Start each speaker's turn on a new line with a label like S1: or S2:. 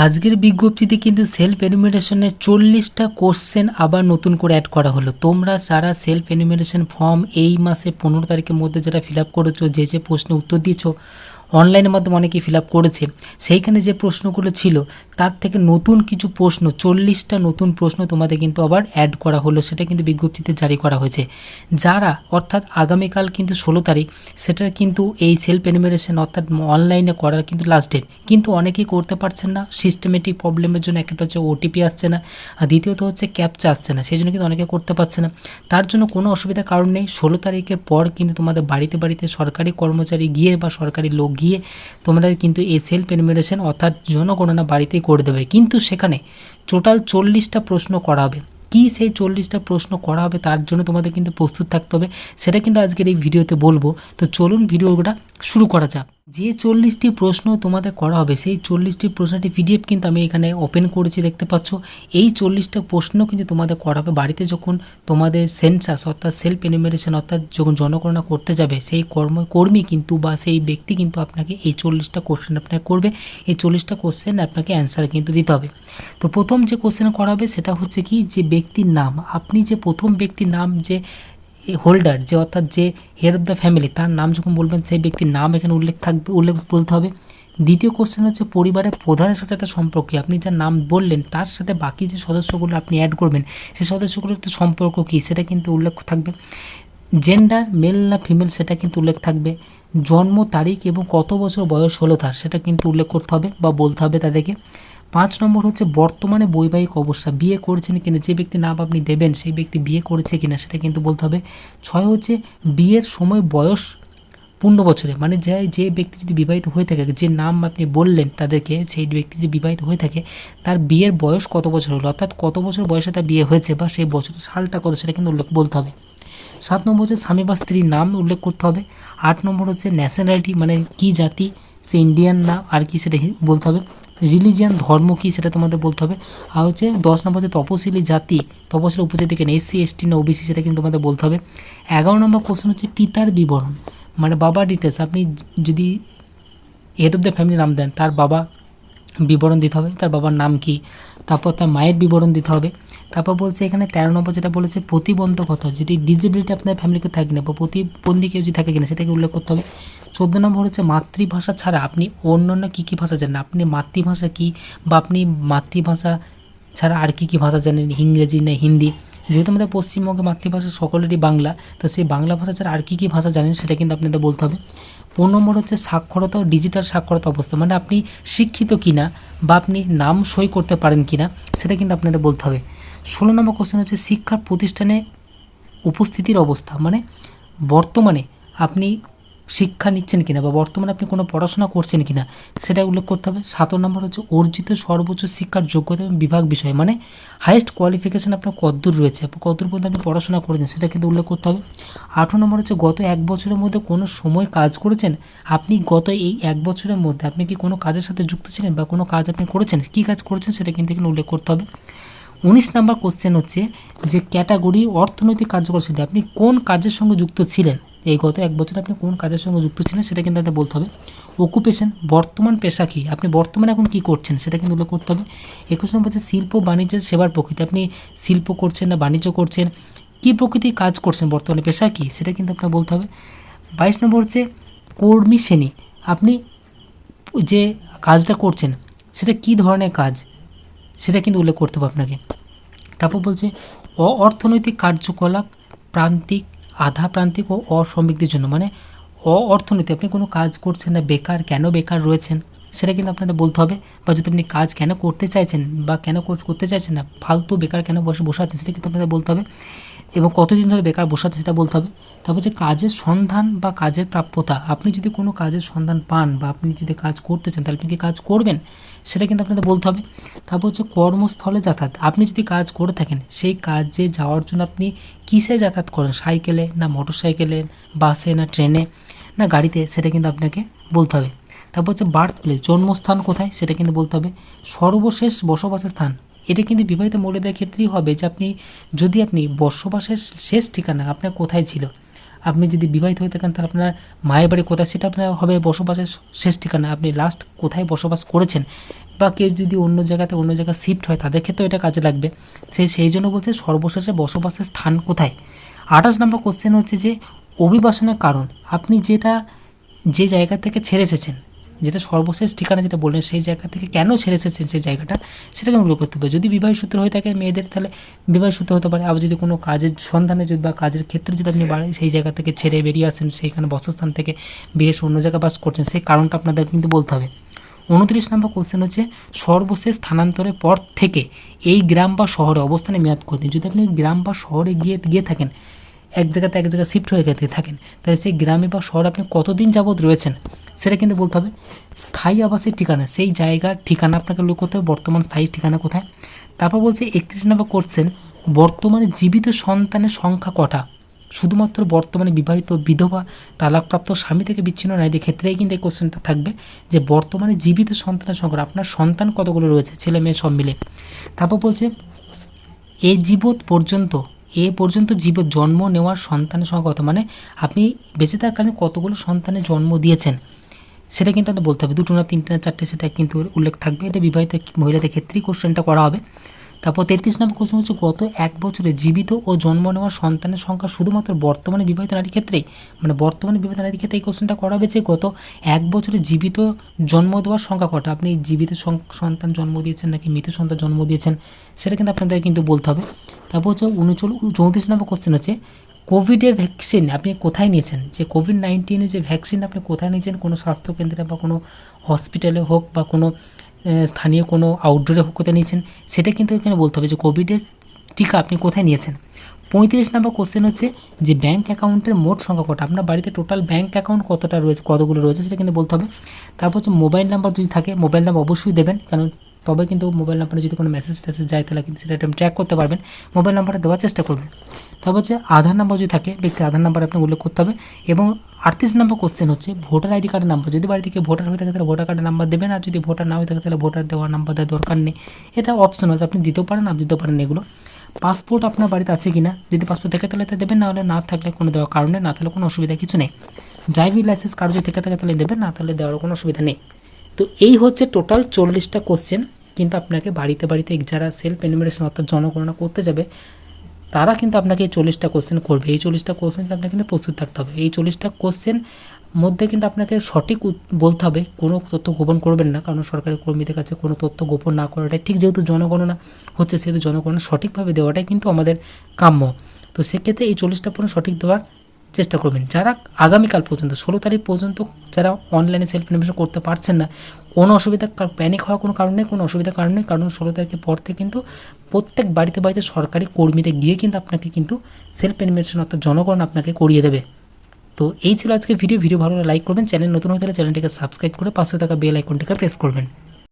S1: আজকের বিজ্ঞপ্তিতে কিন্তু সেলফ এনুমেরেশনের 40টা কোশ্চেন আবার নতুন করে অ্যাড করা হলো। তোমরা যারা সেলফ এনুমেরেশন ফর্ম এই মাসে 15 তারিখের মধ্যে যারা ফিল আপ করেছো, যে প্রশ্নের উত্তর দিয়েছো, অনলাইনের মাধ্যমে অনেকেই ফিল আপ করেছে, সেইখানে যে প্রশ্নগুলো ছিল তার থেকে নতুন কিছু প্রশ্ন, 40টা নতুন প্রশ্ন তোমাদের কিন্তু আবার অ্যাড করা হলো। সেটা কিন্তু বিজ্ঞপ্তিতে জারি করা হয়েছে। যারা অর্থাৎ আগামীকাল কিন্তু 16 তারিখ, সেটার কিন্তু এই সেলফ এনুমেরেশন অর্থাৎ অনলাইনে করার কিন্তু লাস্ট ডেট, কিন্তু অনেকেই করতে পারছেন না সিস্টেমেটিক প্রবলেমের জন্য। একটা হচ্ছে ওটিপি আসছে না, আর দ্বিতীয়ত হচ্ছে ক্যাপচা আসছে না, সেই জন্য কিন্তু অনেকে করতে পারছে না। তার জন্য কোনো অসুবিধার কারণ নেই। 16 তারিখের পর কিন্তু তোমাদের বাড়িতে বাড়িতে সরকারি কর্মচারী গিয়ে বা সরকারি লোক গিয়ে তোমরা কিন্তু এই সেলফ এনুমেরেশন অর্থাৎ জনগণনা বাড়িতেই করে দেবে। কিন্তু সেখানে টোটাল 40টা প্রশ্ন করা হবে। কি সেই 40টা প্রশ্ন করা হবে তার জন্য তোমাদের কিন্তু প্রস্তুত থাকতে হবে, সেটা কিন্তু আজকের এই ভিডিওতে বলবো। তো চলুন ভিডিওটা শুরু করা যাক। যে 40টি প্রশ্ন তোমাদের করা হবে সেই 40টি প্রশ্নটি পিডিএফ কিন্তু আমি এখানে ওপেন করেছি, দেখতে পাচ্ছ। এই 40টা প্রশ্ন কিন্তু তোমাদের করা হবে বাড়িতে যখন তোমাদের সেন্সাস অর্থাৎ সেলফ এনুমেরেশন অর্থাৎ যখন জনগণনা করতে যাবে, সেই কর্মী কিন্তু বা সেই ব্যক্তি কিন্তু আপনাকে এই 40টা কোশ্চেন আপনাকে করবে। এই 40টা কোশ্চেন আপনাকে অ্যান্সার কিন্তু দিতে হবে। তো প্রথম যে কোশ্চেন করা হবে সেটা হচ্ছে কি, যে ব্যক্তির নাম, আপনি যে প্রথম ব্যক্তির নাম, যে হোল্ডার, যে অর্থাৎ যে হেড অফ দ্য ফ্যামিলি, তার নাম যখন বলবেন সেই ব্যক্তির নাম এখানে উল্লেখ বলতে হবে। দ্বিতীয় কোশ্চেন হচ্ছে পরিবারের প্রধানের সাথে একটা সম্পর্ক, আপনি যার নাম বললেন তার সাথে বাকি যে সদস্যগুলো আপনি অ্যাড করবেন সেই সদস্যগুলোর তো সম্পর্ক কী সেটা কিন্তু উল্লেখ থাকবে। জেন্ডার মেল না ফিমেল সেটা কিন্তু উল্লেখ থাকবে। জন্ম তারিখ এবং কত বছর বয়স হলো তার, সেটা কিন্তু উল্লেখ করতে হবে বা বলতে হবে তাদেরকে। 5 নম্বর হচ্ছে বর্তমানে বৈবাহিক অবস্থা, বিয়ে করেছেন কিনা, যে ব্যক্তির নাম আপনি দেবেন সেই ব্যক্তি বিয়ে করেছে কিনা সেটা কিন্তু বলতে হবে। 6 হচ্ছে বিয়ের সময় বয়স পূর্ণ বছরে, মানে যে ব্যক্তি যদি বিবাহিত হয়ে থাকে, যে নাম আপনি বললেন তাদেরকে, সেই ব্যক্তি যদি বিবাহিত হয়ে থাকে তার বিয়ের বয়স কত বছর হলো, অর্থাৎ কত বছর বয়সে তার বিয়ে হয়েছে বা সেই বছরের সালটা কত সেটা কিন্তু উল্লেখ বলতে হবে। 7 নম্বর হচ্ছে স্বামী বা স্ত্রীর নাম উল্লেখ করতে হবে। 8 নম্বর হচ্ছে ন্যাশনালিটি, মানে কি জাতি, সে ইন্ডিয়ান না আর কি সেটা বলতে হবে। রিলিজিয়ান, ধর্ম কী সেটা তোমাদের বলতে হবে। আর হচ্ছে 10 নম্বর হচ্ছে তপশিলি জাতি, তপশিলি উপজাতি কেন, এসসি এসটি না ওবিসি সেটা কিন্তু তোমাদের বলতে হবে। 11 নম্বর কোশ্চেন হচ্ছে পিতার বিবরণ, মানে বাবা ডিটেলস, আপনি যদি হেড অফ দ্য ফ্যামিলি নাম দেন তার বাবা বিবরণ দিতে হবে, তার বাবার নাম কি, তারপর তার মায়ের বিবরণ দিতে হবে। তারপর বলছে এখানে 13 নম্বর যেটা বলেছে প্রতিবন্ধকতা, যদি ডিসেবিলিটি আপনার ফ্যামিলিতে থাকে না বা প্রতিবন্ধী কেউ যদি থাকে কিনা সেটাকে উল্লেখ করতে হবে। 14 নম্বর হচ্ছে মাতৃভাষা ছাড়া আপনি অন্যান্য কী কী ভাষা জানেন, আপনি মাতৃভাষা কী বা আপনি মাতৃভাষা ছাড়া আর কী ভাষা জানেন, ইংরেজি না হিন্দি। যেহেতু আমাদের পশ্চিমবঙ্গে মাতৃভাষা সকলেরই বাংলা, তো সেই বাংলা ভাষা ছাড়া আর কী ভাষা জানেন সেটা কিন্তু আপনাদের বলতে হবে। 15 নম্বর হচ্ছে সাক্ষরতা ও ডিজিটাল সাক্ষরতা অবস্থা, মানে আপনি শিক্ষিত কিনা বা আপনি নাম সই করতে পারেন কিনা সেটা কিন্তু আপনাদের বলতে হবে। 16 নম্বর কোশ্চেন হচ্ছে শিক্ষা প্রতিষ্ঠানে উপস্থিতির অবস্থা, মানে বর্তমানে আপনি শিক্ষা নিচ্ছেন কিনা বা বর্তমানে আপনি কোনো পড়াশোনা করছেন কিনা সেটা উল্লেখ করতে হবে। 17 নম্বর হচ্ছে অর্জিত সর্বোচ্চ শিক্ষার যোগ্যতা এবং বিভাগ বিষয়, মানে হাইয়েস্ট কোয়ালিফিকেশান আপনার কতদূর রয়েছে, কতদূর পর্যন্ত আপনি পড়াশোনা করেছেন সেটা কিন্তু উল্লেখ করতে হবে। 18 নম্বর হচ্ছে গত 1 বছরের মধ্যে কোনো সময় কাজ করেছেন, আপনি গত এই 1 বছরের মধ্যে আপনি কি কোনো কাজের সাথে যুক্ত ছিলেন বা কোনো কাজ আপনি করেছেন, কী কাজ করেছেন সেটা কিন্তু এখানে উল্লেখ করতে হবে। 19 নম্বর কোশ্চেন হচ্ছে যে ক্যাটাগরি অর্থনৈতিক কার্যকলাপ, আপনি কোন কাজের সঙ্গে যুক্ত ছিলেন, এই গত 1 বছরে আপনি কোন কাজের সঙ্গে যুক্ত ছিলেন সেটা কিন্তু আপনাদের বলতে হবে। অকুপেশন, বর্তমান পেশা কী, আপনি বর্তমানে এখন কী করছেন সেটা কিন্তু উল্লেখ করতে হবে। 21 নম্বর হচ্ছে শিল্প বাণিজ্যের সেবার প্রকৃতি, আপনি শিল্প করছেন না বাণিজ্য করছেন, কী প্রকৃতির কাজ করছেন, বর্তমানে পেশা কী সেটা কিন্তু আপনার বলতে হবে। 22 নম্বর হচ্ছে কর্মী শ্রেণী, আপনি যে কাজটা করছেন সেটা কী ধরনের কাজ সেটা কিন্তু উল্লেখ করতে হবে আপনাকে। তারপর বলছে অর্থনৈতিক কার্যকলাপ প্রান্তিক, আধা প্রান্তিক ও অসমৃদ্ধির জন্য, মানে অর্থনীতি, আপনি কোনো কাজ করছেন না, বেকার, কেন বেকার রয়েছেন সেটা কিন্তু আপনাদের বলতে হবে। বা যদি আপনি কাজ কেন করতে চাইছেন বা কেন করতে চাইছেন না, ফালতু বেকার কেন বসে আছেন সেটা কিন্তু আপনাদের বলতে হবে। এবং কতদিন ধরে বেকার বসে আছে সেটা বলতে হবে। তারপর যে কাজের সন্ধান বা কাজের প্রাপ্যতা, আপনি যদি কোনো কাজের সন্ধান পান বা আপনি যদি কাজ করতে চান তাহলে আপনি কি কাজ করবেন সেটা কিন্তু আপনাদের বলতে হবে। তারপর হচ্ছে কর্মস্থলে যাতায়াত, আপনি যদি কাজ করে থাকেন সেই কাজে যাওয়ার জন্য আপনি কিসে যাতায়াত করেন, সাইকেলে না মোটর সাইকেলে, বাসে না ট্রেনে না গাড়িতে, সেটা কিন্তু আপনাকে বলতে হবে। তারপর হচ্ছে বার্থ প্লেস, জন্মস্থান কোথায় সেটা কিন্তু বলতে হবে। সর্বশেষ বসবাসের স্থান, এটা কিন্তু বিবাহিত মহিলাদের ক্ষেত্রেই হবে, যে আপনি বসবাসের শেষ ঠিকানা আপনার কোথায় ছিল, আপনি যদি বিবাহিত হয়ে থাকেন তাহলে আপনার মায়ের বাড়ি কোথায় সেটা আপনার হবে বসবাসের শেষ ঠিকানা, আপনি লাস্ট কোথায় বসবাস করেছেন বা কেউ যদি অন্য জায়গায় শিফট হয় তাদের ক্ষেত্রেও এটা কাজে লাগবে। সেই জন্য বলছে সর্বশেষে বসবাসের স্থান কোথায়। 28 নম্বর কোশ্চেন হচ্ছে যে অভিবাসনের কারণ, আপনি যে জায়গা থেকে ছেড়ে এসেছেন, যেটা সর্বশেষ ঠিকানা যেটা বললেন সেই জায়গা থেকে কেন ছেড়ে এসেছেন সেই জায়গাটা, সেটাকে উল্লেখ করতে হবে। যদি বিবাহ সূত্র হয়ে থাকে মেয়েদের তাহলে বিবাহ সূত্র হতে পারে, আবার যদি কোনো কাজের সন্ধানে যদি বা কাজের ক্ষেত্রে যদি আপনি সেই জায়গা থেকে ছেড়ে বেরিয়ে আসেন, সেইখানে বসস্থান থেকে বেরিয়ে এসে অন্য জায়গায় বাস করছেন, সেই কারণটা আপনাদের কিন্তু বলতে হবে। 29 নম্বর কোশ্চেন হচ্ছে সর্বশেষ স্থানান্তরের পর থেকে এই গ্রাম বা শহরে অবস্থানে মেয়াদ কতদিন। যদি আপনি গ্রাম বা শহরে গিয়ে থাকেন, এক জায়গাতে এক জায়গায় শিফট হয়ে থাকেন, তাহলে সেই গ্রামে বা শহরে আপনি কতদিন যাবৎ রয়েছেন সেটা কিন্তু বলতে হবে। স্থায়ী আবাসের ঠিকানা, সেই জায়গার ঠিকানা আপনাকে উল্লেখ করতে হবে, বর্তমান স্থায়ী ঠিকানা কোথায়। তারপর বলছে 31 নম্বর কোশ্চেন বর্তমানে জীবিত সন্তানের সংখ্যা কটা। শুধুমাত্র বর্তমানে বিবাহিত, বিধবা, তালাকপ্রাপ্ত, স্বামী থেকে বিচ্ছিন্ন নারীদের ক্ষেত্রেই কিন্তু এই কোশ্চেনটা থাকবে যে বর্তমানে জীবিত সন্তানের সংখ্যা, আপনার সন্তান কতগুলো রয়েছে, ছেলে মেয়ে সব মিলে। তারপর বলছে এ পর্যন্ত জীবত জন্ম নেওয়ার সন্তানের সংখ্যা কত, মানে আপনি বেঁচে থাকাকালীন কতগুলো সন্তানের জন্ম দিয়েছেন সেটা কিন্তু আপনার বলতে হবে। 2টো না 3টে না 4টে সেটা কিন্তু উল্লেখ থাকবে। এটা বিবাহিত মহিলাদের ক্ষেত্রেই কোশ্চেনটা করা হবে। তারপর 33 নম্বর কোশ্চেন হচ্ছে গত 1 বছরে জীবিত ও জন্ম নেওয়া সন্তানের সংখ্যা শুধুমাত্র বর্তমানে বিবাহিত নারীর ক্ষেত্রেই, মানে বর্তমানে বিবাহিত নারীর ক্ষেত্রে এই কোশ্চেনটা করা হবে যে গত 1 বছরে জীবিত জন্ম দেওয়ার সংখ্যা কটা, আপনি জীবিত সন্তান জন্ম দিয়েছেন নাকি মৃত সন্তান জন্ম দিয়েছেন সেটা কিন্তু আপনাদের কিন্তু বলতে হবে। তারপর হচ্ছে 34 নম্বর কোশ্চেন হচ্ছে কোভিডের ভ্যাকসিন আপনি কোথায় নিয়েছেন, যে কোভিড-19 যে ভ্যাকসিন আপনি কোথায় নিয়েছেন, কোনো স্বাস্থ্যকেন্দ্রে বা কোনো হসপিটালে হোক বা কোনো স্থানীয় কোনো আউটডোরে হোক কোথায় নিয়েছেন সেটা কিন্তু এখানে বলতে হবে যে কোভিডের টিকা আপনি কোথায় নিয়েছেন। 35 নম্বর কোশ্চেন হচ্ছে যে ব্যাঙ্ক অ্যাকাউন্টের মোট সংখ্যা কটা, আপনার বাড়িতে টোটাল ব্যাঙ্ক অ্যাকাউন্ট কতগুলো রয়েছে সেটা কিন্তু বলতে হবে। তারপর হচ্ছে মোবাইল নাম্বার যদি থাকে মোবাইল নাম্বার অবশ্যই দেবেন, কারণ তবে কিন্তু মোবাইল নাম্বারে যদি কোনো মেসেজ যায় তাহলে কিন্তু সেটা আপনি ট্র্যাক করতে পারবেন, মোবাইল নাম্বারটা দেওয়ার চেষ্টা করবেন। তারপর হচ্ছে আধার নাম্বার যদি থাকে ব্যক্তির আধার নাম্বার আপনি উল্লেখ করতে হবে। এবং 38 নম্বর কোশ্চেন হচ্ছে ভোটার আইডি কার্ডের নাম্বার, যদি বাড়ি থেকে ভোটার হয়ে থাকে তাহলে ভোটার কার্ডের নাম্বার দেবেন, আর যদি ভোটার না হয়ে থাকে তাহলে ভোটার দেওয়ার নাম্বার দেওয়ার দরকার নেই, এটা অপশনাল, আপনি দিতেও পারেন না দিতেও পারেন এগুলো। পাসপোর্ট আপনার বাড়িতে আছে কি না, যদি পাসপোর্ট থাকে তাহলে দেবেন, না হলে না থাকলে কোনো দেওয়ার কারণে, না থাকলে কোনো অসুবিধা কিছু নেই। ড্রাইভিং লাইসেন্স কার্ড যদি থেকে থাকে তাহলে দেবেন, না তাহলে দেওয়ার কোনো অসুবিধা নেই। তো এই হচ্ছে টোটাল 40টা কোশ্চেন, কিন্তু আপনাকে বাড়িতে যারা সেলফ এনুমারেশন অর্থাৎ জনগণনা করতে যাবে তারা কিন্তু আপনাকে এই 40টা কোশ্চেন করবে। এই 40টা কোশ্চেন আপনাকে কিন্তু প্রস্তুত থাকতে হবে। এই 40টা কোশ্চেন মধ্যে কিন্তু আপনাকে সঠিক বলতে হবে, কোনো তথ্য গোপন করবেন না, কারণ সরকারি কর্মীদের কাছে কোনো তথ্য গোপন না করাটাই ঠিক, যেহেতু জনগণনা হচ্ছে সেহেতু জনগণনা সঠিকভাবে দেওয়াটাই কিন্তু আমাদের কাম্য। তো সেক্ষেত্রে এই 40টা পর্যন্ত সঠিক দেওয়ার চেষ্টা করবেন। যারা আগামীকাল পর্যন্ত 16 তারিখ পর্যন্ত যারা অনলাইনে সেলফ এনুমারেশন করতে পারছেন না, কোনো অসুবিধা, প্যানিক হওয়ার কোনো কারণ নেই, কোনো অসুবিধার কারণ নেই, কারণ 16 তারিখের পর থেকে কিন্তু প্রত্যেক বাড়িতে সরকারি কর্মীদের গিয়ে কিন্তু আপনাকে কিন্তু সেলফ এনুমারেশন অর্থাৎ জনগণনা আপনাকে করিয়ে দেবে। তো এই ছিল আজকে ভিডিও ভালো লাগলে লাইক করবেন, চ্যানেল নতুন হয়ে গেলে চ্যানেলটিকে সাবস্ক্রাইব করে পাশে থাকা বেল আইকনটিকে প্রেস করবেন।